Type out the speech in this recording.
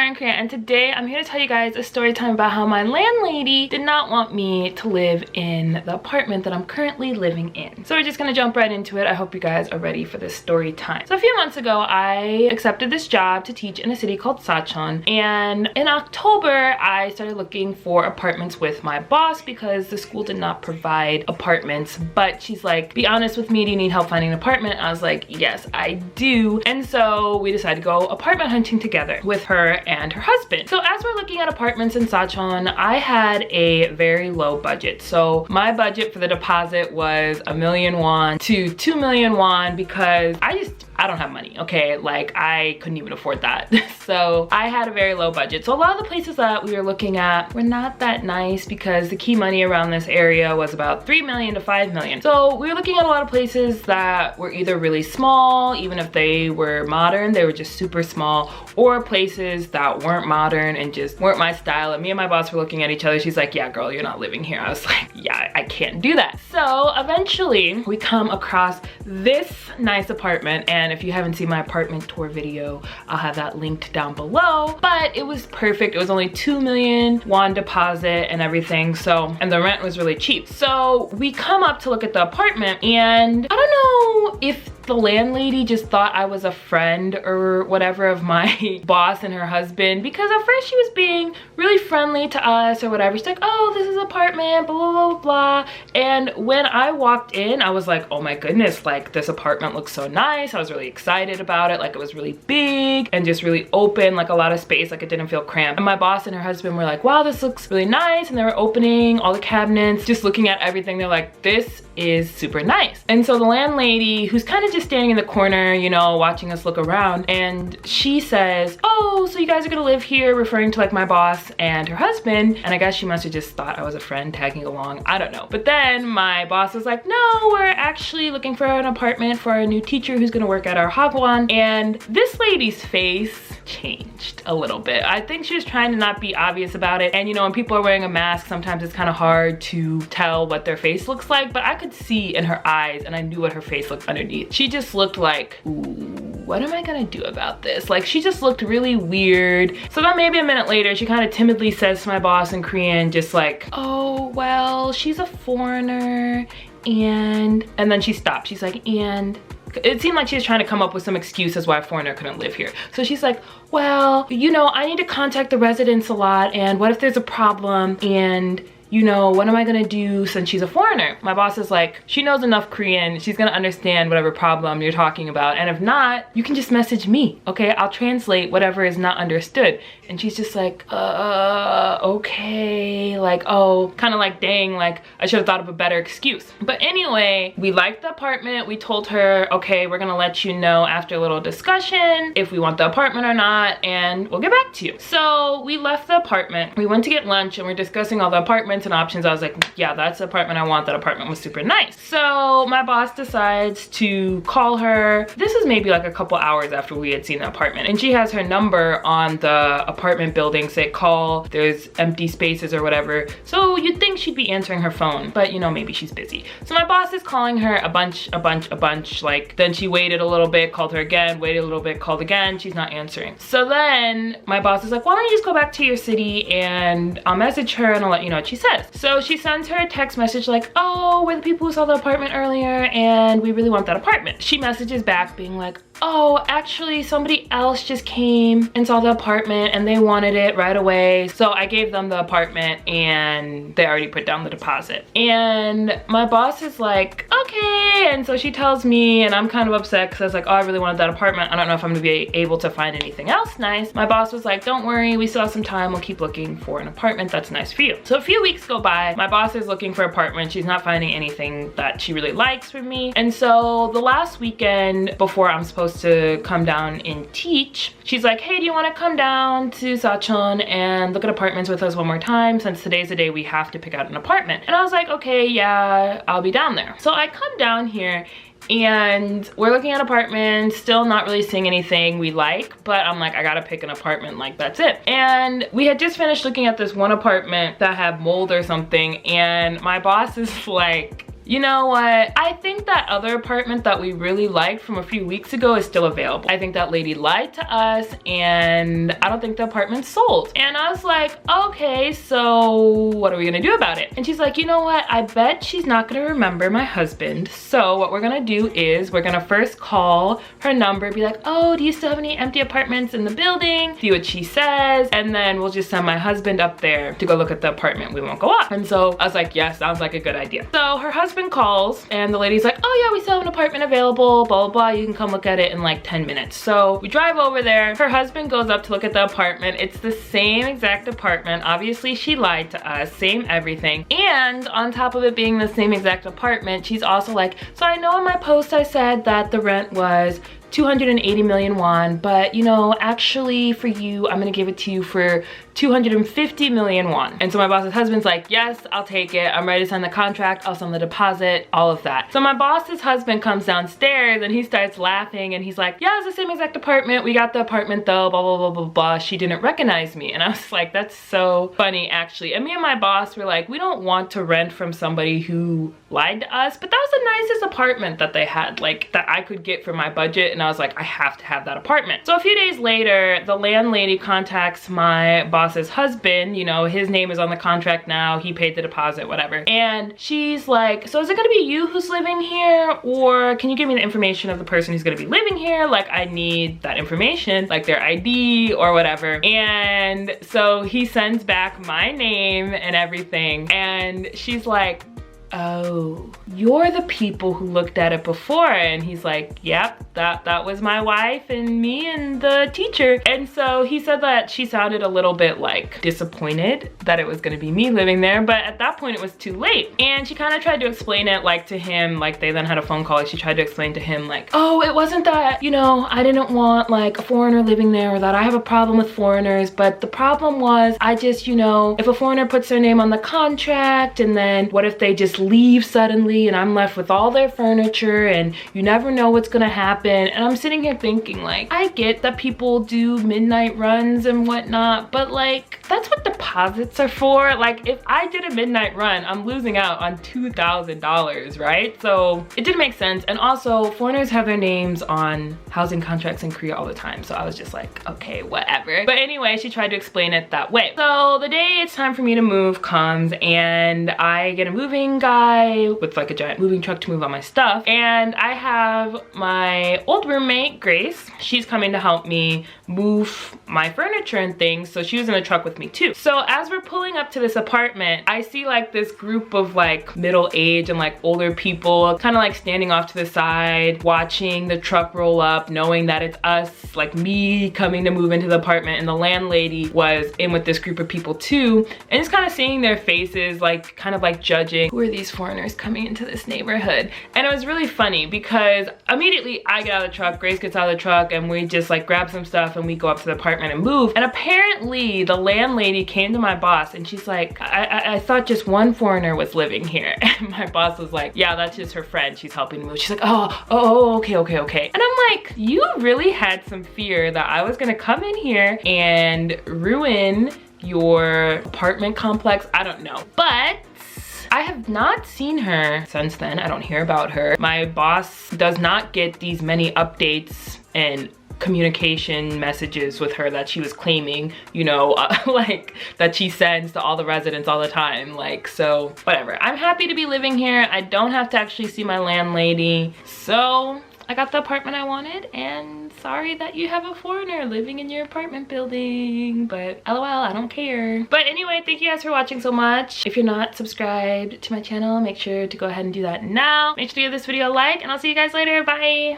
HaruInKorea, and today I'm here to tell you guys a story time about how my landlady did not want me to live in the apartment that I'm currently living in. So we're just gonna jump right into it. I hope you guys are ready for this story time. So a few months ago, I accepted this job to teach in a city called Sachon, and in October, I started looking for apartments with my boss because the school did not provide apartments, but she's like, be honest with me, do you need help finding an apartment? I was like, yes, I do. And so we decided to go apartment hunting together with her and her husband. So as we're looking at apartments in Sachon, I had a very low budget. So my budget for the deposit was 1 million won to 2 million won because I don't have money, okay? Like, I couldn't even afford that. So I had a very low budget. So a lot of the places that we were looking at were not that nice because the key money around this area was about 3 million to 5 million. So we were looking at a lot of places that were either really small, even if they were modern, they were just super small, or places that weren't modern and just weren't my style. And me and my boss were looking at each other. She's like, yeah, girl, you're not living here. I was like, yeah, I can't do that. So eventually we come across this nice apartment, and if you haven't seen my apartment tour video, I'll have that linked down below. But it was perfect. It was only 2 million won deposit and everything. So, and the rent was really cheap. So we come up to look at the apartment, and I don't know if the landlady just thought I was a friend or whatever of my boss and her husband, because at first she was being really friendly to us or whatever. She's like, oh, this is an apartment, blah, blah, blah, blah. And when I walked in, I was like, oh my goodness, like this apartment looks so nice. I was really excited about it. Like, it was really big and just really open, like a lot of space, like it didn't feel cramped. And my boss and her husband were like, wow, this looks really nice. And they were opening all the cabinets, just looking at everything. They're like, this is super nice. And so the landlady, who's kind of just standing in the corner, you know, watching us look around, and she says, oh, so you guys are gonna live here, referring to like my boss and her husband. And I guess she must have just thought I was a friend tagging along, I don't know. But then my boss was like, no, we're actually looking for an apartment for a new teacher who's gonna work at our hagwon. And this lady's face changed a little bit. I think she was trying to not be obvious about it. And you know, when people are wearing a mask, sometimes it's kind of hard to tell what their face looks like, but I could see in her eyes, and I knew what her face looked underneath. She just looked like, ooh, what am I gonna do about this? Like, she just looked really weird. So then maybe a minute later, she kind of timidly says to my boss in Korean, just like, oh, well, she's a foreigner, and then she stopped. She's like, and it seemed like she was trying to come up with some excuse as why a foreigner couldn't live here. So she's like, well, you know, I need to contact the residents a lot, and what if there's a problem, and you know, what am I gonna do since she's a foreigner? My boss is like, she knows enough Korean, she's gonna understand whatever problem you're talking about, and if not, you can just message me, okay? I'll translate whatever is not understood. And she's just like, okay, like, oh, kind of like, dang, like, I should have thought of a better excuse. But anyway, we liked the apartment. We told her, okay, we're gonna let you know after a little discussion if we want the apartment or not, and we'll get back to you. So we left the apartment. We went to get lunch, and we're discussing all the apartments and options. I was like, yeah, that's the apartment I want. That apartment was super nice. So my boss decides to call her. This is maybe like a couple hours after we had seen the apartment, and she has her number on the apartment building, say call, there's empty spaces or whatever. So you'd think she'd be answering her phone, but you know, maybe she's busy. So my boss is calling her a bunch, like, then she waited a little bit, called her again, waited a little bit, called again, she's not answering. So then my boss is like, why don't you just go back to your city and I'll message her and I'll let you know what she says. So she sends her a text message like, oh, we're the people who saw the apartment earlier and we really want that apartment. She messages back being like, oh, actually somebody else just came and saw the apartment and they wanted it right away. So I gave them the apartment and they already put down the deposit. And my boss is like, okay. And so she tells me, and I'm kind of upset because I was like, oh, I really wanted that apartment. I don't know if I'm gonna be able to find anything else nice. My boss was like, don't worry, we still have some time. We'll keep looking for an apartment that's nice for you. So a few weeks go by. My boss is looking for an apartment. She's not finding anything that she really likes for me. And so the last weekend before I'm supposed to come down and teach, she's like, hey, do you want to come down to Sachon and look at apartments with us one more time, since today's the day we have to pick out an apartment? And I was like, okay, yeah, I'll be down there. So I come down here and we're looking at apartments, still not really seeing anything we like, but I'm like, I gotta pick an apartment, like that's it. And we had just finished looking at this one apartment that had mold or something, and my boss is like, You know what? I think that other apartment that we really liked from a few weeks ago is still available. I think that lady lied to us and I don't think the apartment's sold. And I was like, okay, so what are we gonna do about it? And she's like, you know what? I bet she's not gonna remember my husband. So what we're gonna do is we're gonna first call her number, be like, oh, do you still have any empty apartments in the building? See what she says. And then we'll just send my husband up there to go look at the apartment. We won't go up. And so I was like, yes, sounds like a good idea. So her husband calls and the lady's like, oh yeah, we still have an apartment available, blah, blah, blah. You can come look at it in like 10 minutes. So we drive over there. Her husband goes up to look at the apartment. It's the same exact apartment. Obviously she lied to us, same everything. And on top of it being the same exact apartment, she's also like, so I know in my post I said that the rent was 280 million won, but you know, actually for you, I'm gonna give it to you for 250 million won. And so my boss's husband's like, yes, I'll take it. I'm ready to sign the contract. I'll send the deposit, all of that. So my boss's husband comes downstairs and he starts laughing and he's like, yeah, it's the same exact apartment. We got the apartment though, blah, blah, blah, blah, blah. She didn't recognize me. And I was like, that's so funny actually. And me and my boss were like, we don't want to rent from somebody who lied to us, but that was the nicest apartment that they had, like that I could get for my budget. And I was like, I have to have that apartment. So a few days later, the landlady contacts my boss's husband. You know, his name is on the contract now. He paid the deposit, whatever. And she's like, so is it gonna be you who's living here? Or can you give me the information of the person who's gonna be living here? Like I need that information, like their ID or whatever. And so he sends back my name and everything. And she's like, oh, you're the people who looked at it before. And he's like, yep, that was my wife and me and the teacher. And so he said that she sounded a little bit like disappointed that it was gonna be me living there, but at that point it was too late. And she kind of tried to explain it like to him, like they then had a phone call. She tried to explain to him like, oh, it wasn't that, you know, I didn't want like a foreigner living there or that I have a problem with foreigners, but the problem was I just, you know, if a foreigner puts their name on the contract and then what if they just leave suddenly and I'm left with all their furniture and you never know what's gonna happen. And I'm sitting here thinking like, I get that people do midnight runs and whatnot, but like that's what deposits are for. Like if I did a midnight run, I'm losing out on $2,000, right? So it didn't make sense. And also foreigners have their names on housing contracts in Korea all the time. So I was just like, okay, whatever. But anyway, she tried to explain it that way. So the day it's time for me to move comes and I get a moving guy with like a giant moving truck to move all my stuff. And I have my old roommate, Grace. She's coming to help me move my furniture and things. So she was in the truck with me too. So as we're pulling up to this apartment, I see like this group of like middle age and like older people kind of like standing off to the side, watching the truck roll up, knowing that it's us, like me coming to move into the apartment. And the landlady was in with this group of people too. And just kind of seeing their faces, like kind of like judging, who are these foreigners coming into this neighborhood? And it was really funny because immediately I get out of the truck, Grace gets out of the truck, and we just like grab some stuff and we go up to the apartment and move. And apparently the landlady came to my boss and she's like, I thought just one foreigner was living here. And my boss was like, yeah, that's just her friend. She's helping move. She's like, oh, okay. And I'm like, you really had some fear that I was gonna come in here and ruin your apartment complex. I don't know. But I have not seen her since then. I don't hear about her. My boss does not get these many updates and communication messages with her that she was claiming, you know, like that she sends to all the residents all the time. Like, so whatever. I'm happy to be living here. I don't have to actually see my landlady. So I got the apartment I wanted, and sorry that you have a foreigner living in your apartment building, but LOL, I don't care. But anyway, thank you guys for watching so much. If you're not subscribed to my channel, make sure to go ahead and do that now. Make sure to give this video a like, and I'll see you guys later. Bye.